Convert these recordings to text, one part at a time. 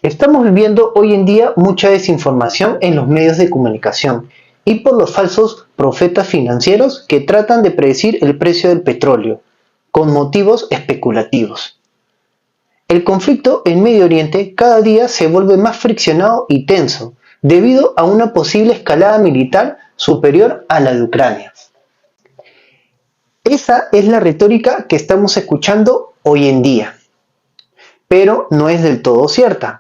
Estamos viviendo hoy en día mucha desinformación en los medios de comunicación y por los falsos profetas financieros que tratan de predecir el precio del petróleo con motivos especulativos. El conflicto en Medio Oriente cada día se vuelve más friccionado y tenso debido a una posible escalada militar superior a la de Ucrania. Esa es la retórica que estamos escuchando hoy en día, pero no es del todo cierta.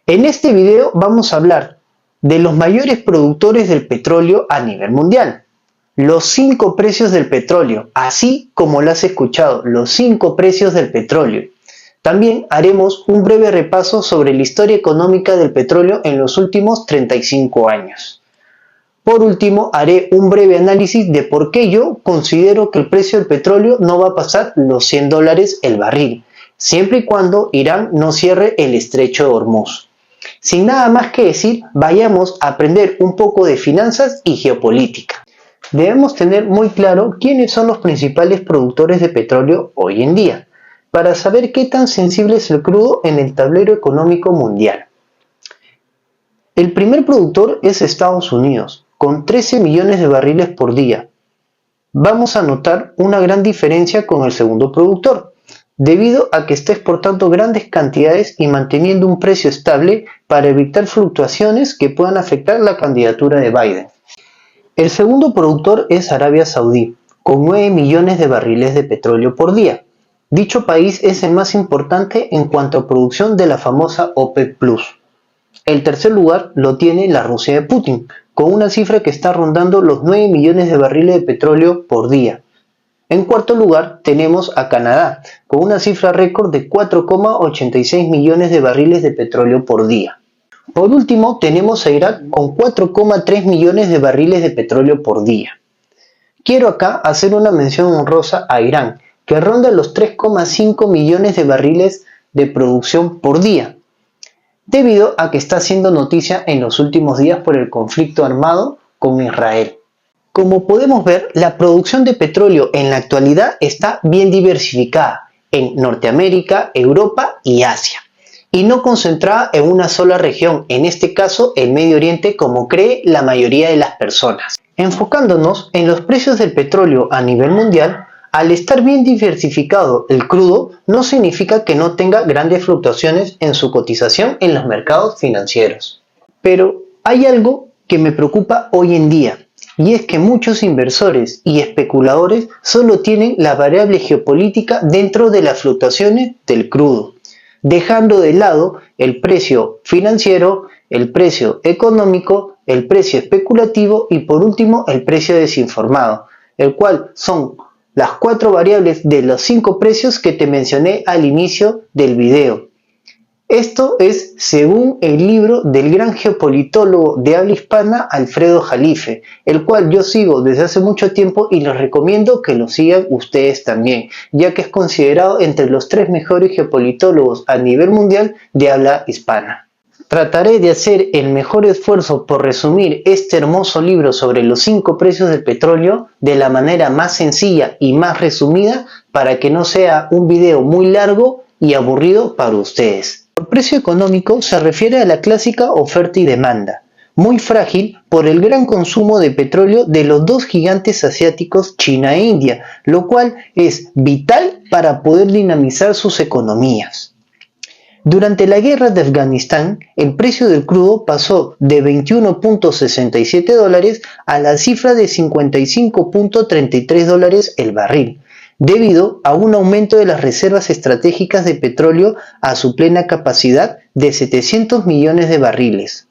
En este video vamos a hablar de los mayores productores del petróleo a nivel mundial, los 5 precios del petróleo, así como lo has escuchado, los 5 precios del petróleo. También haremos un breve repaso sobre la historia económica del petróleo en los últimos 35 años. Por último, haré un breve análisis de por qué yo considero que el precio del petróleo no va a pasar los $100 el barril, siempre y cuando Irán no cierre el estrecho de Hormuz. Sin nada más que decir, vayamos a aprender un poco de finanzas y geopolítica. Debemos tener muy claro quiénes son los principales productores de petróleo hoy en día, para saber qué tan sensible es el crudo en el tablero económico mundial. El primer productor es Estados Unidos, con 13 millones de barriles por día. Vamos a notar una gran diferencia con el segundo productor, debido a que está exportando grandes cantidades y manteniendo un precio estable para evitar fluctuaciones que puedan afectar la candidatura de Biden. El segundo productor es Arabia Saudí, con 9 millones de barriles de petróleo por día. Dicho país es el más importante en cuanto a producción de la famosa OPEC+. El tercer lugar lo tiene la Rusia de Putin, con una cifra que está rondando los 9 millones de barriles de petróleo por día. En cuarto lugar tenemos a Canadá, con una cifra récord de 4,86 millones de barriles de petróleo por día. Por último tenemos a Irak con 4,3 millones de barriles de petróleo por día. Quiero acá hacer una mención honrosa a Irán, que ronda los 3,5 millones de barriles de producción por día, debido a que está haciendo noticia en los últimos días por el conflicto armado con Israel. Como podemos ver, la producción de petróleo en la actualidad está bien diversificada en Norteamérica, Europa y Asia, y no concentrada en una sola región, en este caso el Medio Oriente, como cree la mayoría de las personas. Enfocándonos en los precios del petróleo a nivel mundial, al estar bien diversificado el crudo, no significa que no tenga grandes fluctuaciones en su cotización en los mercados financieros. Pero hay algo que me preocupa hoy en día, y es que muchos inversores y especuladores solo tienen la variable geopolítica dentro de las fluctuaciones del crudo, dejando de lado el precio financiero, el precio económico, el precio especulativo y por último el precio desinformado, el cual son las 4 variables de los 5 precios que te mencioné al inicio del video. Esto es según el libro del gran geopolitólogo de habla hispana Alfredo Jalife, el cual yo sigo desde hace mucho tiempo y les recomiendo que lo sigan ustedes también, ya que es considerado entre los 3 mejores geopolitólogos a nivel mundial de habla hispana. Trataré de hacer el mejor esfuerzo por resumir este hermoso libro sobre los 5 precios del petróleo de la manera más sencilla y más resumida para que no sea un video muy largo y aburrido para ustedes. El precio económico se refiere a la clásica oferta y demanda, muy frágil por el gran consumo de petróleo de los 2 gigantes asiáticos China e India, lo cual es vital para poder dinamizar sus economías. Durante la guerra de Afganistán, el precio del crudo pasó de $21.67 a la cifra de $55.33 el barril, debido a un aumento de las reservas estratégicas de petróleo a su plena capacidad de 700 millones de barriles.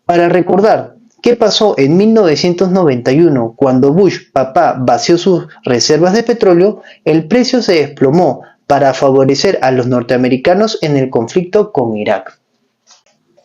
Para recordar qué pasó en 1991 cuando Bush papá vació sus reservas de petróleo, el precio se desplomó para favorecer a los norteamericanos en el conflicto con Irak.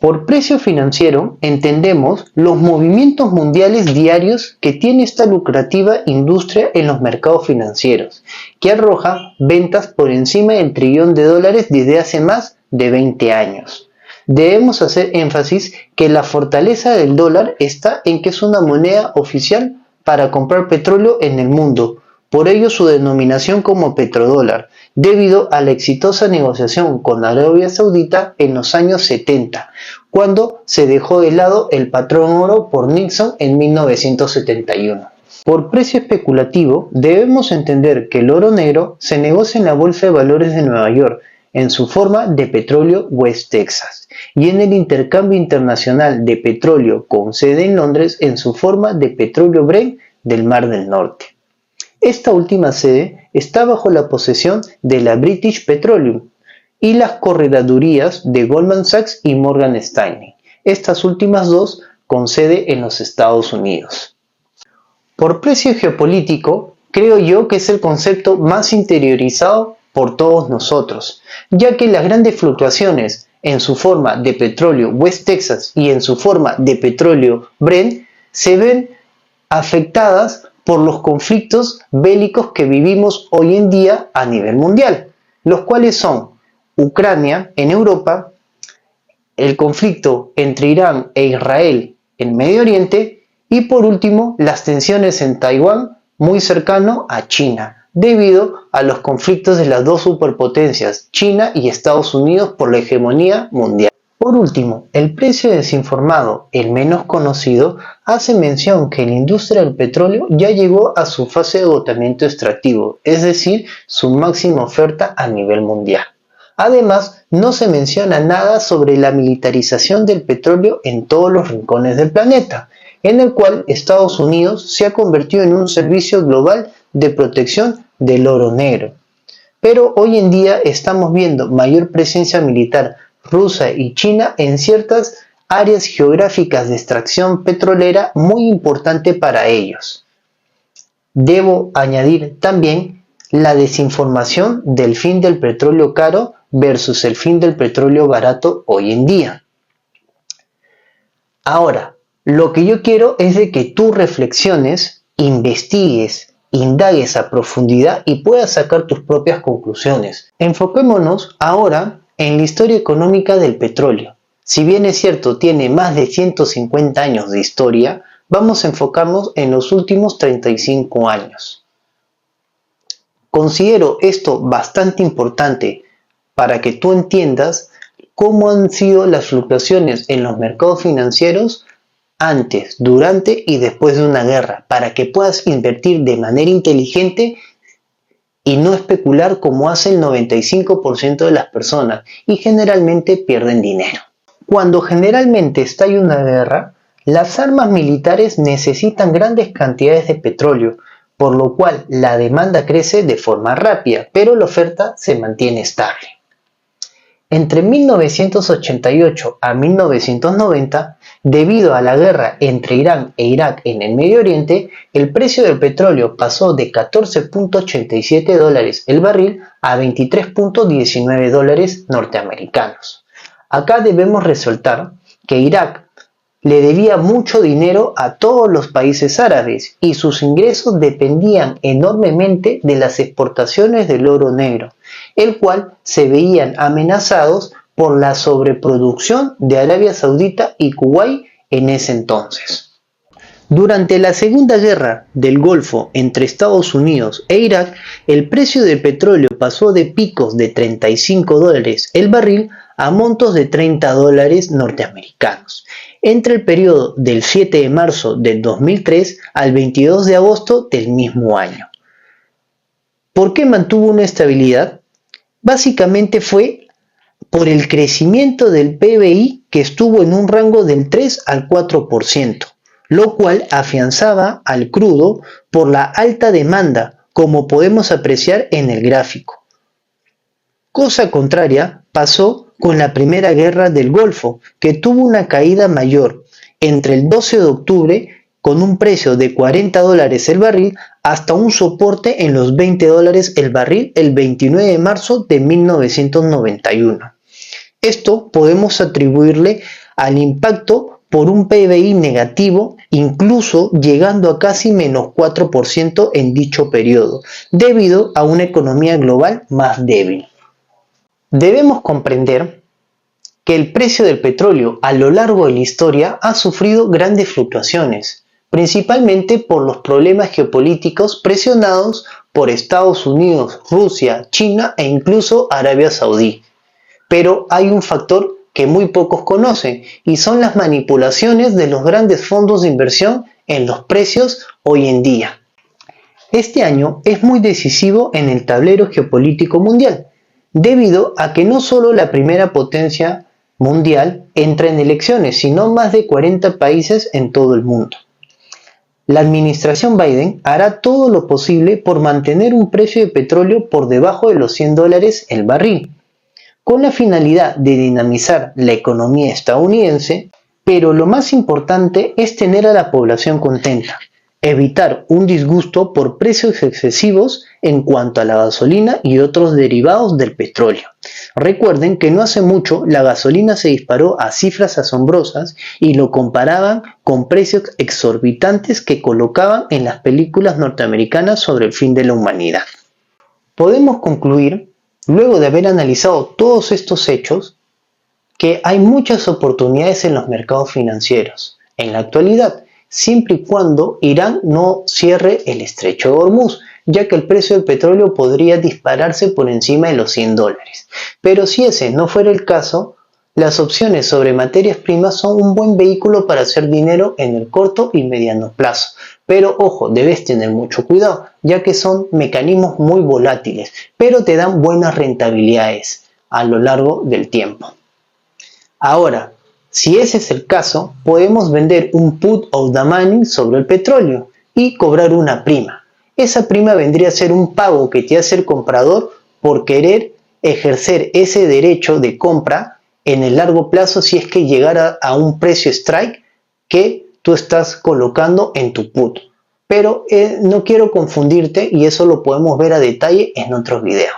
Por precio financiero entendemos los movimientos mundiales diarios que tiene esta lucrativa industria en los mercados financieros, que arroja ventas por encima del $1 trillón desde hace más de 20 años. Debemos hacer énfasis que la fortaleza del dólar está en que es una moneda oficial para comprar petróleo en el mundo, por ello su denominación como petrodólar, debido a la exitosa negociación con Arabia Saudita en los años 70, cuando se dejó de lado el patrón oro por Nixon en 1971. Por precio especulativo, debemos entender que el oro negro se negocia en la Bolsa de Valores de Nueva York, en su forma de petróleo West Texas, y en el intercambio internacional de petróleo con sede en Londres en su forma de petróleo Brent del Mar del Norte. Esta última sede está bajo la posesión de la British Petroleum y las corredadurías de Goldman Sachs y Morgan Stanley, estas últimas dos con sede en los Estados Unidos. Por precio geopolítico, creo yo que es el concepto más interiorizado por todos nosotros, ya que las grandes fluctuaciones en su forma de petróleo West Texas y en su forma de petróleo Brent se ven afectadas por los conflictos bélicos que vivimos hoy en día a nivel mundial, los cuales son Ucrania en Europa, el conflicto entre Irán e Israel en Medio Oriente y por último las tensiones en Taiwán muy cercano a China, debido a los conflictos de las dos superpotencias, China y Estados Unidos, por la hegemonía mundial. Por último, el precio desinformado, el menos conocido, hace mención que la industria del petróleo ya llegó a su fase de agotamiento extractivo, es decir, su máxima oferta a nivel mundial. Además, no se menciona nada sobre la militarización del petróleo en todos los rincones del planeta, en el cual Estados Unidos se ha convertido en un servicio global de protección del oro negro. Pero hoy en día estamos viendo mayor presencia militar rusa y china en ciertas áreas geográficas de extracción petrolera muy importante para ellos. Debo añadir también la desinformación del fin del petróleo caro versus el fin del petróleo barato hoy en día. Ahora, lo que yo quiero es de que tú reflexiones, investigues, indagues a profundidad y puedas sacar tus propias conclusiones. Enfoquémonos ahora en la historia económica del petróleo. Si bien es cierto, tiene más de 150 años de historia, vamos a enfocarnos en los últimos 35 años. Considero esto bastante importante para que tú entiendas cómo han sido las fluctuaciones en los mercados financieros antes, durante y después de una guerra, para que puedas invertir de manera inteligente y no especular como hace el 95% de las personas y generalmente pierden dinero. Cuando generalmente estalla una guerra, las armas militares necesitan grandes cantidades de petróleo, por lo cual la demanda crece de forma rápida, pero la oferta se mantiene estable. Entre 1988 a 1990, debido a la guerra entre Irán e Irak en el Medio Oriente, el precio del petróleo pasó de $14.87 el barril a $23.19 norteamericanos. Acá debemos resaltar que Irak le debía mucho dinero a todos los países árabes y sus ingresos dependían enormemente de las exportaciones del oro negro, el cual se veían amenazados por la sobreproducción de Arabia Saudita y Kuwait en ese entonces. Durante la Segunda Guerra del Golfo entre Estados Unidos e Irak, el precio del petróleo pasó de picos de $35 el barril a montos de $30 norteamericanos, entre el periodo del 7 de marzo del 2003 al 22 de agosto del mismo año. ¿Por qué mantuvo una estabilidad? Básicamente fue por el crecimiento del PBI, que estuvo en un rango del 3 al 4%, lo cual afianzaba al crudo por la alta demanda, como podemos apreciar en el gráfico. Cosa contraria pasó con la Primera Guerra del Golfo, que tuvo una caída mayor entre el 12 de octubre con un precio de $40 el barril hasta un soporte en los $20 el barril el 29 de marzo de 1991. Esto podemos atribuirle al impacto por un PBI negativo, incluso llegando a casi menos 4% en dicho periodo, debido a una economía global más débil. Debemos comprender que el precio del petróleo a lo largo de la historia ha sufrido grandes fluctuaciones, principalmente por los problemas geopolíticos presionados por Estados Unidos, Rusia, China e incluso Arabia Saudí. Pero hay un factor que muy pocos conocen y son las manipulaciones de los grandes fondos de inversión en los precios hoy en día. Este año es muy decisivo en el tablero geopolítico mundial, debido a que no solo la primera potencia mundial entra en elecciones, sino más de 40 países en todo el mundo. La administración Biden hará todo lo posible por mantener un precio de petróleo por debajo de los $100 el barril, con la finalidad de dinamizar la economía estadounidense, pero lo más importante es tener a la población contenta, evitar un disgusto por precios excesivos en cuanto a la gasolina y otros derivados del petróleo. Recuerden que no hace mucho la gasolina se disparó a cifras asombrosas y lo comparaban con precios exorbitantes que colocaban en las películas norteamericanas sobre el fin de la humanidad. Podemos concluir, luego de haber analizado todos estos hechos, que hay muchas oportunidades en los mercados financieros en la actualidad, siempre y cuando Irán no cierre el estrecho de Hormuz, ya que el precio del petróleo podría dispararse por encima de los $100. Pero si ese no fuera el caso, las opciones sobre materias primas son un buen vehículo para hacer dinero en el corto y mediano plazo. Pero ojo, debes tener mucho cuidado, ya que son mecanismos muy volátiles, pero te dan buenas rentabilidades a lo largo del tiempo. Ahora, si ese es el caso, podemos vender un put of the money sobre el petróleo y cobrar una prima. Esa prima vendría a ser un pago que te hace el comprador por querer ejercer ese derecho de compra en el largo plazo si es que llegara a un precio strike que tú estás colocando en tu put. Pero no quiero confundirte y eso lo podemos ver a detalle en otros videos.